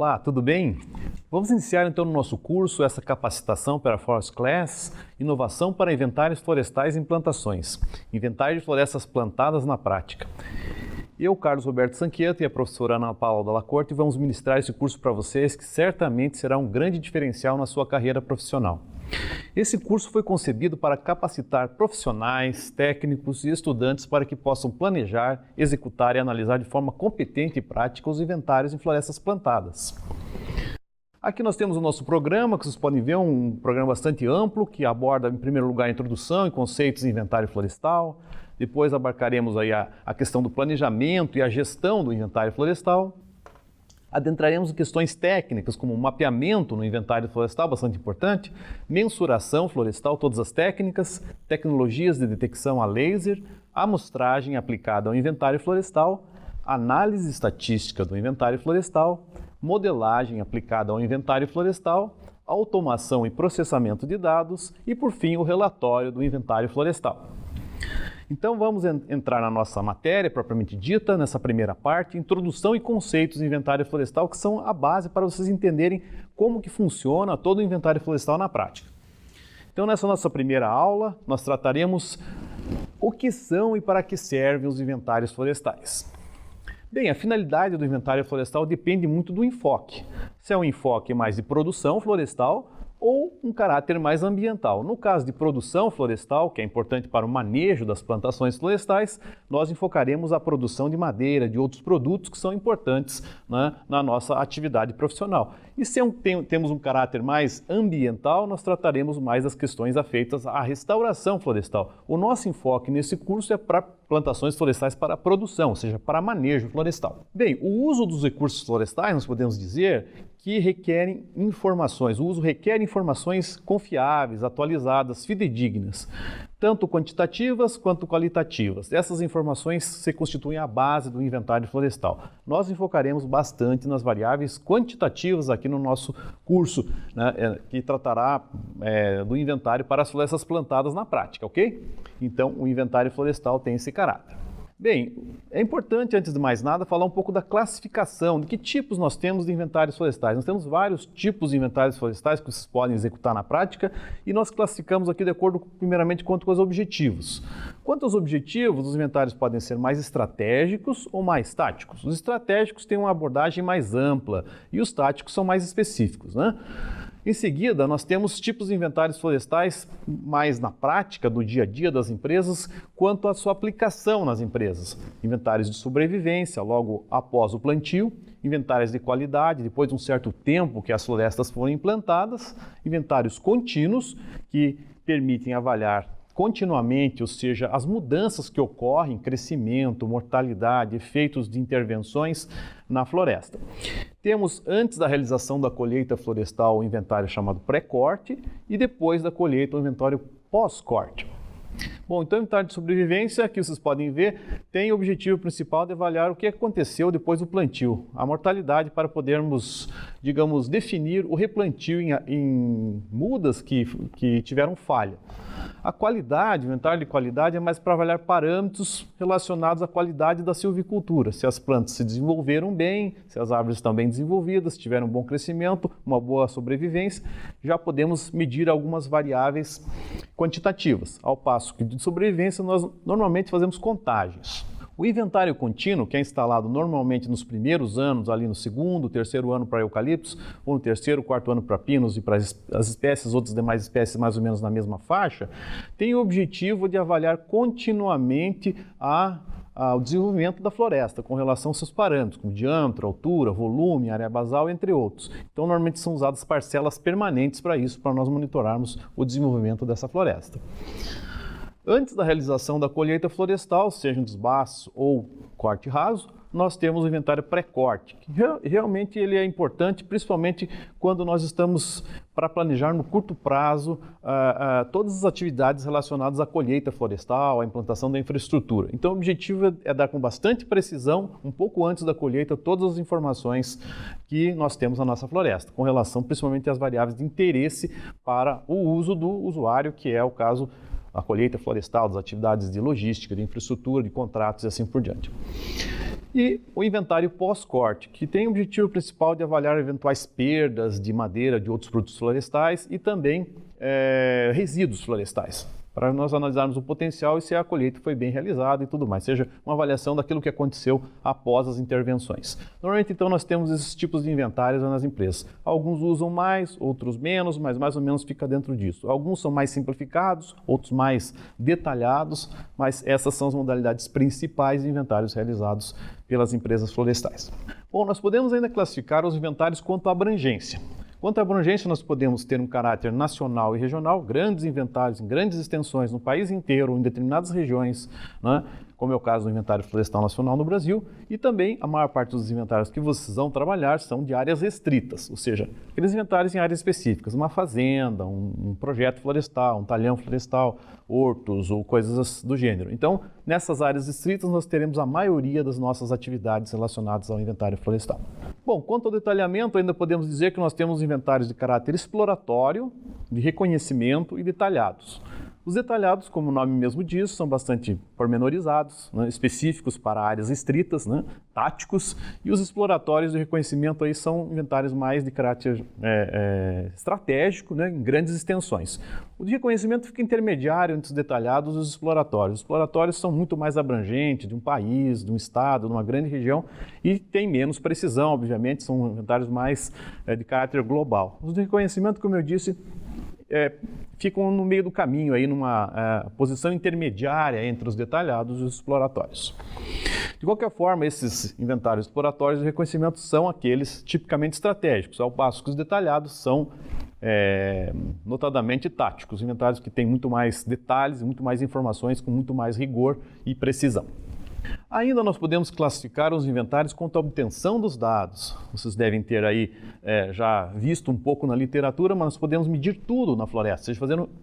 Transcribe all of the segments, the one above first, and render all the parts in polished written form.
Olá, tudo bem? Vamos iniciar então no nosso curso essa capacitação para a Forest Class, Inovação para Inventários Florestais e Implantações, Inventário de Florestas Plantadas na Prática. Eu, Carlos Roberto Sanqueto e a professora Ana Paula Dalla Corte vamos ministrar esse curso para vocês que certamente será um grande diferencial na sua carreira profissional. Esse curso foi concebido para capacitar profissionais, técnicos e estudantes para que possam planejar, executar e analisar de forma competente e prática os inventários em florestas plantadas. Aqui nós temos o nosso programa, que vocês podem ver, um programa bastante amplo, que aborda, em primeiro lugar, a introdução e conceitos de inventário florestal. Depois abarcaremos aí a questão do planejamento e a gestão do inventário florestal. Adentraremos em questões técnicas, como mapeamento no inventário florestal, bastante importante, mensuração florestal, todas as técnicas, tecnologias de detecção a laser, amostragem aplicada ao inventário florestal, análise estatística do inventário florestal, modelagem aplicada ao inventário florestal, automação e processamento de dados e, por fim, o relatório do inventário florestal. Então vamos entrar na nossa matéria propriamente dita, nessa primeira parte, introdução e conceitos do inventário florestal, que são a base para vocês entenderem como que funciona todo o inventário florestal na prática. Então nessa nossa primeira aula, nós trataremos o que são e para que servem os inventários florestais. Bem, a finalidade do inventário florestal depende muito do enfoque. Se é um enfoque mais de produção florestal, ou um caráter mais ambiental. No caso de produção florestal, que é importante para o manejo das plantações florestais, nós enfocaremos a produção de madeira, de outros produtos que são importantes, né, na nossa atividade profissional. E se temos um caráter mais ambiental, nós trataremos mais das questões afeitas à restauração florestal. O nosso enfoque nesse curso é para plantações florestais para produção, ou seja, para manejo florestal. Bem, o uso dos recursos florestais, nós podemos dizer que requerem informações. O uso requer informações confiáveis, atualizadas, fidedignas, tanto quantitativas quanto qualitativas. Essas informações se constituem a base do inventário florestal. Nós enfocaremos bastante nas variáveis quantitativas aqui no nosso curso, né, que tratará do inventário para as florestas plantadas na prática, ok? Então, o inventário florestal tem esse caráter. Bem, é importante, antes de mais nada, falar um pouco da classificação, de que tipos nós temos de inventários florestais. Nós temos vários tipos de inventários florestais que vocês podem executar na prática e nós classificamos aqui de acordo, primeiramente, quanto aos objetivos. Quanto aos objetivos, os inventários podem ser mais estratégicos ou mais táticos. Os estratégicos têm uma abordagem mais ampla e os táticos são mais específicos, né? Em seguida, nós temos tipos de inventários florestais mais na prática do dia a dia das empresas, quanto à sua aplicação nas empresas. Inventários de sobrevivência, logo após o plantio, inventários de qualidade, depois de um certo tempo que as florestas foram implantadas, inventários contínuos, que permitem avaliar continuamente, ou seja, as mudanças que ocorrem, crescimento, mortalidade, efeitos de intervenções na floresta. Temos, antes da realização da colheita florestal, o inventário chamado pré-corte e depois da colheita, o inventário pós-corte. Bom, então o inventário de sobrevivência, que vocês podem ver, tem o objetivo principal de avaliar o que aconteceu depois do plantio, a mortalidade, para podermos, digamos, definir o replantio em mudas que tiveram falha. A qualidade, o inventário de qualidade é mais para avaliar parâmetros relacionados à qualidade da silvicultura, se as plantas se desenvolveram bem, se as árvores estão bem desenvolvidas, se tiveram um bom crescimento, uma boa sobrevivência, já podemos medir algumas variáveis quantitativas, ao passo que de sobrevivência nós normalmente fazemos contagens. O inventário contínuo, que é instalado normalmente nos primeiros anos, ali no segundo, terceiro ano para eucaliptos, ou no terceiro, quarto ano para pinos e para as espécies, outras demais espécies mais ou menos na mesma faixa, tem o objetivo de avaliar continuamente o desenvolvimento da floresta com relação aos seus parâmetros, como diâmetro, altura, volume, área basal, entre outros. Então, normalmente são usadas parcelas permanentes para isso, para nós monitorarmos o desenvolvimento dessa floresta. Antes da realização da colheita florestal, seja um desbaste ou corte raso, nós temos o inventário pré-corte, que realmente ele é importante, principalmente quando nós estamos para planejar no curto prazo todas as atividades relacionadas à colheita florestal, à implantação da infraestrutura. Então o objetivo é dar com bastante precisão, um pouco antes da colheita, todas as informações que nós temos na nossa floresta, com relação principalmente às variáveis de interesse para o uso do usuário, que é o caso a colheita florestal, das atividades de logística, de infraestrutura, de contratos e assim por diante. E o inventário pós-corte, que tem o objetivo principal de avaliar eventuais perdas de madeira de outros produtos florestais e também resíduos florestais, para nós analisarmos o potencial e se a colheita foi bem realizada e tudo mais, seja uma avaliação daquilo que aconteceu após as intervenções. Normalmente, então, nós temos esses tipos de inventários nas empresas. Alguns usam mais, outros menos, mas mais ou menos fica dentro disso. Alguns são mais simplificados, outros mais detalhados, mas essas são as modalidades principais de inventários realizados pelas empresas florestais. Bom, nós podemos ainda classificar os inventários quanto à abrangência. Quanto à abrangência, nós podemos ter um caráter nacional e regional, grandes inventários em grandes extensões no país inteiro, ou em determinadas regiões, né? Como é o caso do Inventário Florestal Nacional no Brasil, e também a maior parte dos inventários que vocês vão trabalhar são de áreas restritas, ou seja, aqueles inventários em áreas específicas, uma fazenda, um projeto florestal, um talhão florestal, hortos ou coisas do gênero. Então, nessas áreas restritas, nós teremos a maioria das nossas atividades relacionadas ao inventário florestal. Bom, quanto ao detalhamento, ainda podemos dizer que nós temos inventários de caráter exploratório, de reconhecimento e detalhados. Os detalhados, como o nome mesmo diz, são bastante pormenorizados, né, específicos para áreas estritas, né, táticos, e os exploratórios de reconhecimento aí são inventários mais de caráter estratégico, né, em grandes extensões. O de reconhecimento fica intermediário entre os detalhados e os exploratórios. Os exploratórios são muito mais abrangentes, de um país, de um estado, de uma grande região, e tem menos precisão, obviamente, são inventários mais de caráter global. Os de reconhecimento, como eu disse, ficam no meio do caminho, aí numa posição intermediária entre os detalhados e os exploratórios. De qualquer forma, esses inventários exploratórios de reconhecimento são aqueles tipicamente estratégicos, ao passo que os detalhados são notadamente táticos, inventários que têm muito mais detalhes, muito mais informações, com muito mais rigor e precisão. Ainda nós podemos classificar os inventários quanto à obtenção dos dados. Vocês devem ter aí já visto um pouco na literatura, mas nós podemos medir tudo na floresta, seja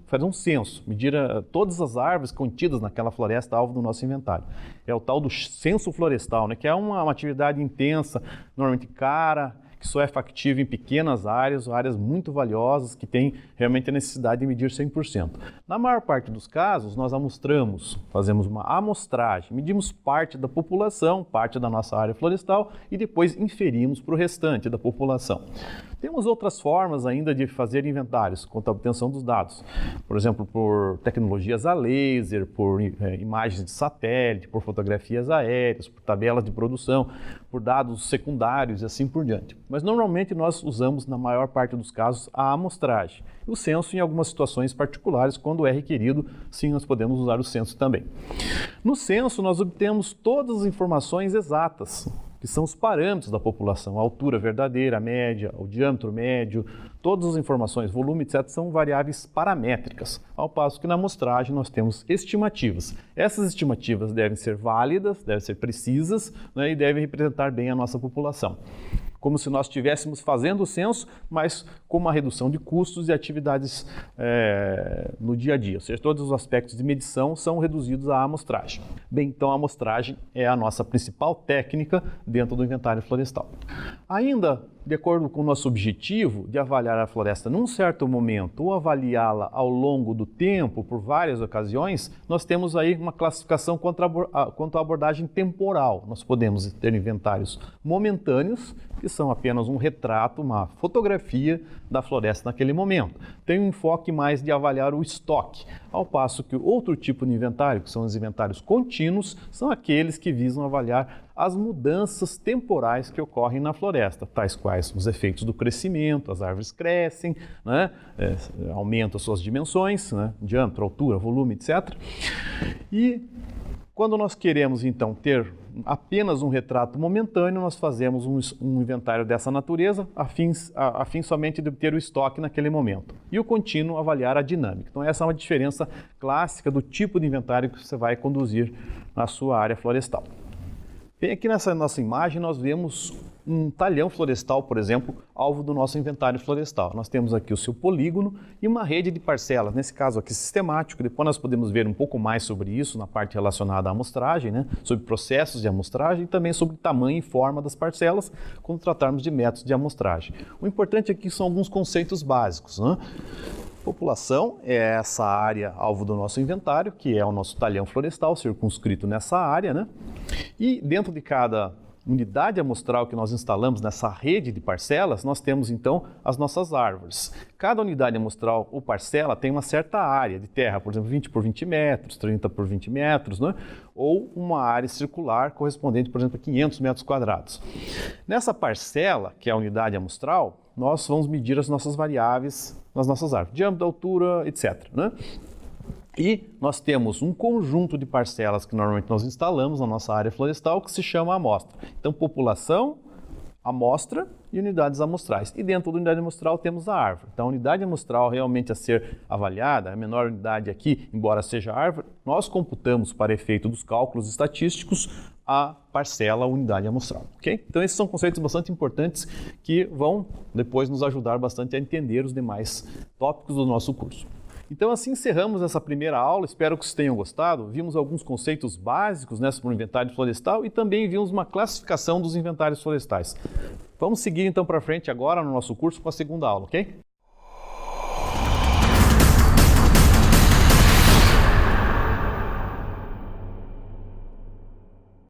fazer um censo, medir todas as árvores contidas naquela floresta alvo do nosso inventário. É o tal do censo florestal, né, que é uma atividade intensa, normalmente cara, que só é factível em pequenas áreas, áreas muito valiosas, que têm realmente a necessidade de medir 100%. Na maior parte dos casos, nós amostramos, fazemos uma amostragem, medimos parte da população, parte da nossa área florestal e depois inferimos para o restante da população. Temos outras formas ainda de fazer inventários quanto à obtenção dos dados, por exemplo, por tecnologias a laser, por imagens de satélite, por fotografias aéreas, por tabelas de produção, por dados secundários e assim por diante. Mas normalmente nós usamos, na maior parte dos casos, a amostragem. O censo em algumas situações particulares, quando é requerido, sim, nós podemos usar o censo também. No censo, nós obtemos todas as informações exatas, que são os parâmetros da população, a altura verdadeira, a média, o diâmetro médio, todas as informações, volume, etc., são variáveis paramétricas, ao passo que na amostragem nós temos estimativas. Essas estimativas devem ser válidas, devem ser precisas, né, e devem representar bem a nossa população. Como se nós estivéssemos fazendo o censo, mas com uma redução de custos e atividades no dia a dia. Ou seja, todos os aspectos de medição são reduzidos à amostragem. Bem, então a amostragem é a nossa principal técnica dentro do inventário florestal. Ainda, de acordo com o nosso objetivo de avaliar a floresta num certo momento ou avaliá-la ao longo do tempo, por várias ocasiões, nós temos aí uma classificação quanto à abordagem temporal. Nós podemos ter inventários momentâneos, que são apenas um retrato, uma fotografia da floresta naquele momento. Tem um enfoque mais de avaliar o estoque, ao passo que o outro tipo de inventário, que são os inventários contínuos, são aqueles que visam avaliar as mudanças temporais que ocorrem na floresta, tais quais os efeitos do crescimento, as árvores crescem, né, aumentam suas dimensões, né, diâmetro, altura, volume, etc. E quando nós queremos, então, ter apenas um retrato momentâneo, nós fazemos um inventário dessa natureza, a fim somente de obter o estoque naquele momento. E o contínuo, avaliar a dinâmica. Então, essa é uma diferença clássica do tipo de inventário que você vai conduzir na sua área florestal. Bem, aqui nessa nossa imagem nós vemos um talhão florestal, por exemplo, alvo do nosso inventário florestal. Nós temos aqui o seu polígono e uma rede de parcelas, nesse caso aqui sistemático. Depois nós podemos ver um pouco mais sobre isso na parte relacionada à amostragem, né? Sobre processos de amostragem e também sobre tamanho e forma das parcelas, quando tratarmos de métodos de amostragem. O importante aqui são alguns conceitos básicos, né? População é essa área alvo do nosso inventário, que é o nosso talhão florestal circunscrito nessa área, né? E dentro de cada unidade amostral que nós instalamos nessa rede de parcelas, nós temos então as nossas árvores. Cada unidade amostral ou parcela tem uma certa área de terra, por exemplo, 20 por 20 metros, 30 por 20 metros, né? Ou uma área circular correspondente, por exemplo, a 500 metros quadrados. Nessa parcela, que é a unidade amostral, nós vamos medir as nossas variáveis nas nossas árvores, diâmetro, altura, etc., né? E nós temos um conjunto de parcelas que normalmente nós instalamos na nossa área florestal que se chama amostra. Então, população, amostra e unidades amostrais. E dentro da unidade amostral temos a árvore. Então, a unidade amostral realmente a ser avaliada, a menor unidade aqui, embora seja árvore, nós computamos para efeito dos cálculos estatísticos a parcela, a unidade amostral. Okay? Então, esses são conceitos bastante importantes que vão depois nos ajudar bastante a entender os demais tópicos do nosso curso. Então, assim encerramos essa primeira aula, espero que vocês tenham gostado. Vimos alguns conceitos básicos sobre o inventário florestal e também vimos uma classificação dos inventários florestais. Vamos seguir então para frente agora no nosso curso com a segunda aula, ok?